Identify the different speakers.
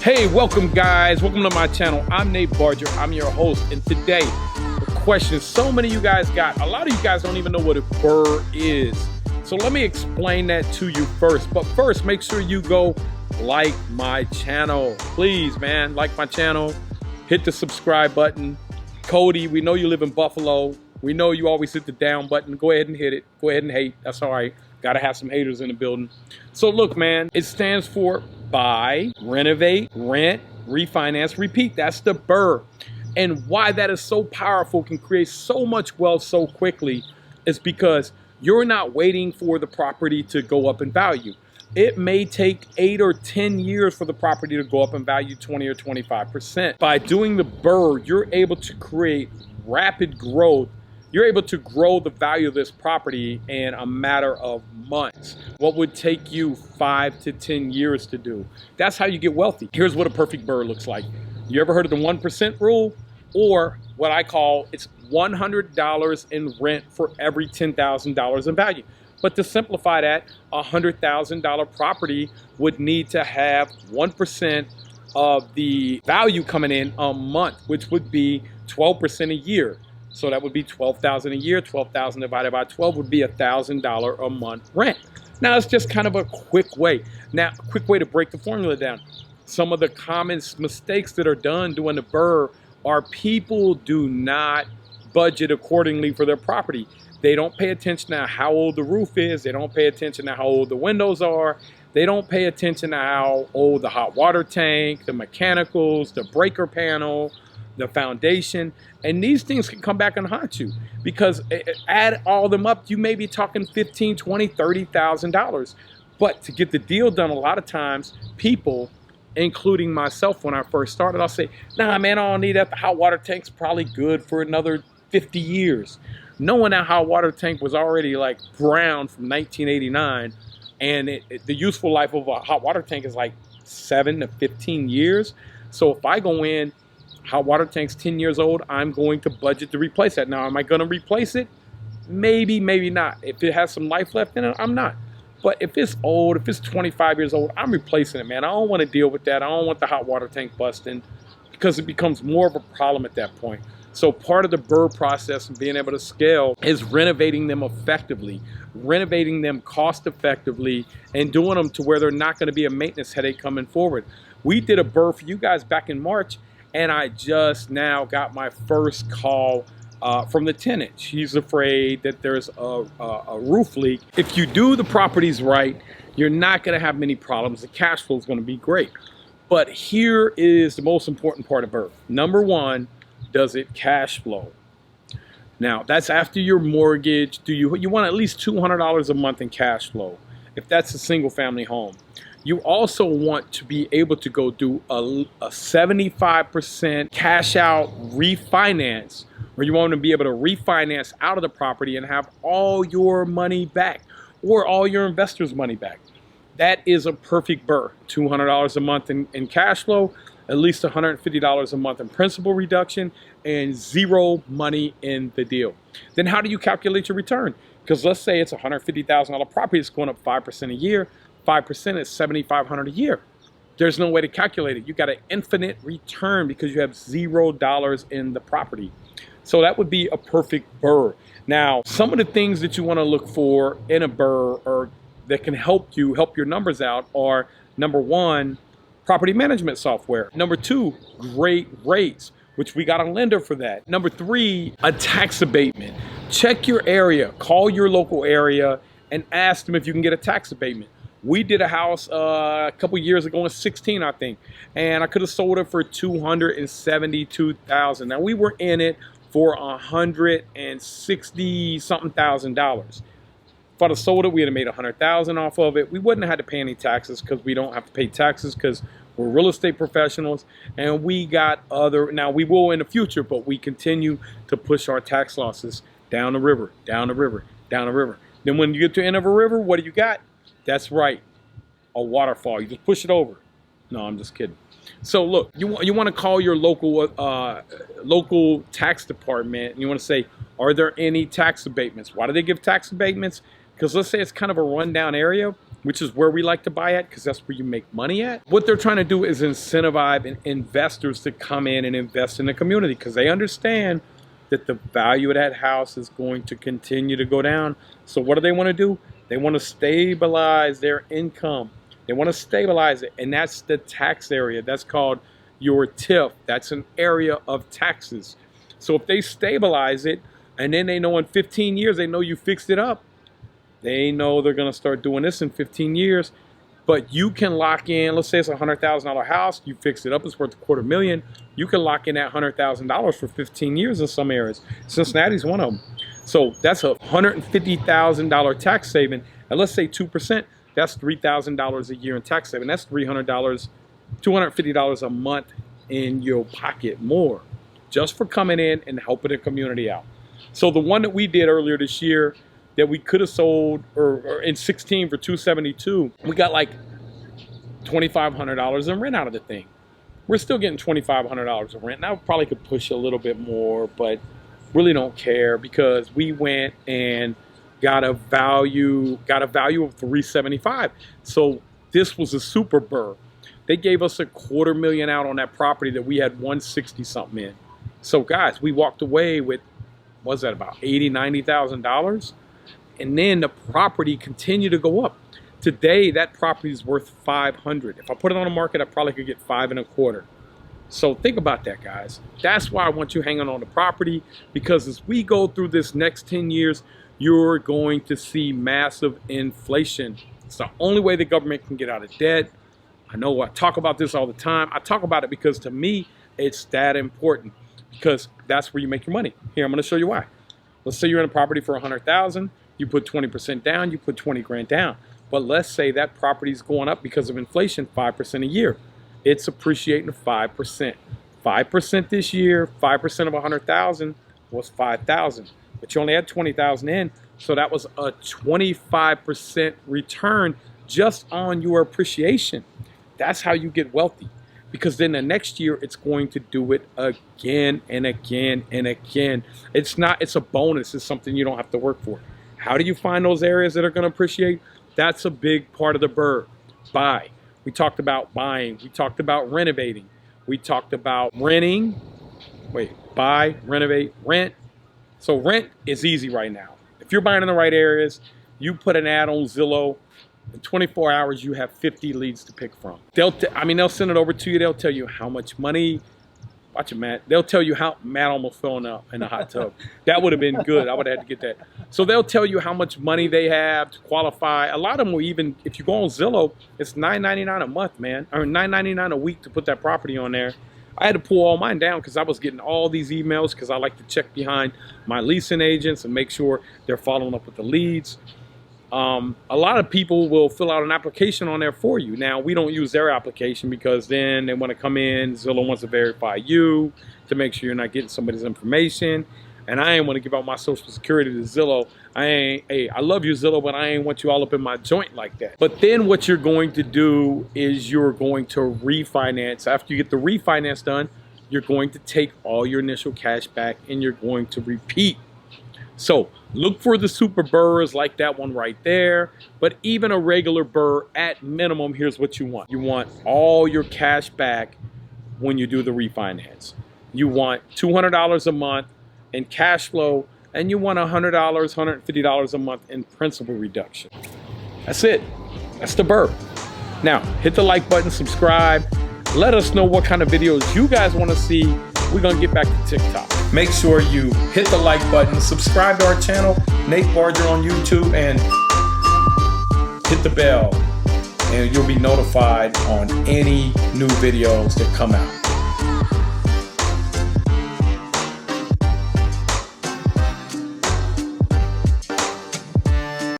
Speaker 1: Hey, welcome guys. Welcome to my channel. I'm Nate Barger. I'm your host. And today, the question so many of you guys got. A lot of you guys don't even know what a BRRRR is. So let me explain that to you first. But first, make sure you go like my channel. Please, man, like my channel. Hit the subscribe button. Cody, we know you live in Buffalo. We know you always hit the down button. Go ahead and hit it. Go ahead and hate. That's all right. Gotta have some haters in the building. So look, man, it stands for buy, renovate, rent, refinance, repeat. That's the BRRRR. And why that is so powerful, can create so much wealth so quickly, is because you're not waiting for the property to go up in value. It may take 8 or 10 years for the property to go up in value 20 or 25%. By doing the BRRRR, you're able to create rapid growth. You're able to grow the value of this property in a matter of months. What would take you 5 to 10 years to do. That's how you get wealthy. Here's what a perfect BRRRR looks like. You ever heard of the 1% rule? Or what I call, it's $100 in rent for every $10,000 in value. But to simplify that, a $100,000 property would need to have 1% of the value coming in a month, which would be 12% a year. So that would be $12,000 a year. 12,000 divided by 12 would be $1,000 a month rent. Now it's just kind of a quick way. Now, a quick way to break the formula down. Some of the common mistakes that are done doing the BRRRR are people do not budget accordingly for their property. They don't pay attention to how old the roof is. They don't pay attention to how old the windows are. They don't pay attention to how old the hot water tank, the mechanicals, the breaker panel, the foundation, and these things can come back and haunt you, because add all them up, you may be talking $15,000, $20,000, $30,000. But to get the deal done, a lot of times people, including myself when I first started, I'll say, nah, man, I don't need that. The hot water tank's probably good for another 50 years. Knowing that hot water tank was already like brown from 1989, and the useful life of a hot water tank is like 7 to 15 years. So if I go in, hot water tank's 10 years old, I'm going to budget to replace that. Now, am I going to replace it? Maybe, maybe not. If it has some life left in it, I'm not. But if it's old, if it's 25 years old, I'm replacing it, man. I don't want to deal with that. I don't want the hot water tank busting, because it becomes more of a problem at that point. So part of the BRRRR process and being able to scale is renovating them effectively, renovating them cost effectively, and doing them to where they're not going to be a maintenance headache coming forward. We did a BRRRR for you guys back in March, and I just now got my first call from the tenant. She's afraid that there's a roof leak. If you do the properties right, you're not going to have many problems. The cash flow is going to be great. But here is the most important part of BRRRR. Number one, does it cash flow? Now, that's after your mortgage. You want at least $200 a month in cash flow if that's a single family home. You also want to be able to go do a 75% cash out refinance, or you want to be able to refinance out of the property and have all your money back, or all your investors' money back. That is a perfect BRRRR. $200 a month in cash flow, at least $150 a month in principal reduction, and zero money in the deal. Then how do you calculate your return? Because let's say it's a $150,000 property, it's going up 5% a year. 5% is $7,500 a year. There's no way to calculate it. You got an infinite return because you have $0 in the property. So that would be a perfect BRRRR. Now, some of the things that you want to look for in a BRRRR, or that can help your numbers out, are number one, property management software. Number two, great rates, which we got a lender for that. Number three, a tax abatement. Check your area, call your local area, and ask them if you can get a tax abatement. We did a house a couple years ago in 16, I think, and I could have sold it for $272,000. Now we were in it for $160 something thousand. If I'd have sold it, we'd have made $100,000 off of it. We wouldn't have had to pay any taxes, because we don't have to pay taxes because we're real estate professionals, and we got other. Now we will in the future, but we continue to push our tax losses down the river, down the river, down the river. Then when you get to the end of a river, what do you got? That's right, a waterfall. You just push it over. No, I'm just kidding. So look, you want to call your local tax department, and you want to say, are there any tax abatements? Why do they give tax abatements? Because let's say it's kind of a rundown area. which is where we like to buy at because that's where you make money at. What they're trying to do is incentivize investors to come in and invest in the community because they understand that the value of that house is going to continue to go down. So what do they want to do? They want to stabilize their income. They want to stabilize it, and that's the tax area. That's called your TIF. That's an area of taxes. So if they stabilize it, and then they know in 15 years, they know you fixed it up, they know they're going to start doing this in 15 years. But you can lock in, let's say it's a $100,000 house, you fix it up, it's worth $250,000. You can lock in that $100,000 for 15 years in some areas. Cincinnati's one of them. So that's a $150,000 tax saving. And let's say 2%, that's $3,000 a year in tax saving. That's $300, $250 a month in your pocket more, just for coming in and helping the community out. So the one that we did earlier this year that we could have sold or in 16 for $272, we got like $2,500 in rent out of the thing. We're still getting $2,500 in rent. And I probably could push a little bit more, but really don't care because we went and got a value of $375. So this was a Superburs. They gave us $250,000 out on that property that we had $160 something in. So guys, we walked away with, what was that, about $80,000, $90,000? And then the property continued to go up. Today, that property is worth $500. If I put it on the market, I probably could get $525. So think about that, guys. That's why I want you hanging on the property, because as we go through this next 10 years, you're going to see massive inflation. It's the only way the government can get out of debt. I know I talk about this all the time. I talk about it because to me, it's that important because that's where you make your money. Here, I'm going to show you why. Let's say you're in a property for $100,000. You put 20% down, you put 20 grand down. But let's say that property is going up because of inflation 5% a year. It's appreciating 5%. 5% this year, 5% of 100,000 was 5,000. But you only had 20,000 in, so that was a 25% return just on your appreciation. That's how you get wealthy. Because then the next year it's going to do it again and again and again. It's a bonus. It's something you don't have to work for. How do you find those areas that are going to appreciate? That's a big part of the BRRRR. Buy. We talked about buying. We talked about renovating. We talked about renting. Buy, renovate, rent. So rent is easy right now. If you're buying in the right areas, you put an ad on Zillow, in 24 hours you have 50 leads to pick from. They'll send it over to you. They'll tell you how much money. Watch it, Matt. They'll tell you how Matt almost fell in the hot tub. That would have been good. I would have had to get that. So they'll tell you how much money they have to qualify. A lot of them will even, if you go on Zillow, it's $9.99 a month, man, or $9.99 a week to put that property on there. I had to pull all mine down because I was getting all these emails because I like to check behind my leasing agents and make sure they're following up with the leads. A lot of people will fill out an application on there for you. Now, we don't use their application because then they want to come in. Zillow wants to verify you to make sure you're not getting somebody's information. And I ain't want to give out my social security to Zillow. I love you, Zillow, but I ain't want you all up in my joint like that. But then what you're going to do is you're going to refinance. After you get the refinance done, you're going to take all your initial cash back and you're going to repeat. So look for the Superburs like that one right there. But even a regular BRRRR, at minimum, here's what you want. You want all your cash back when you do the refinance. You want $200 a month in cash flow, and you want $100, $150 a month in principal reduction. That's it. That's the BRRRR. Now, hit the like button, subscribe. Let us know what kind of videos you guys want to see. We're going to get back to TikTok. Make sure you hit the like button, subscribe to our channel, Nate Barger on YouTube, and hit the bell, and you'll be notified on any new videos that come out.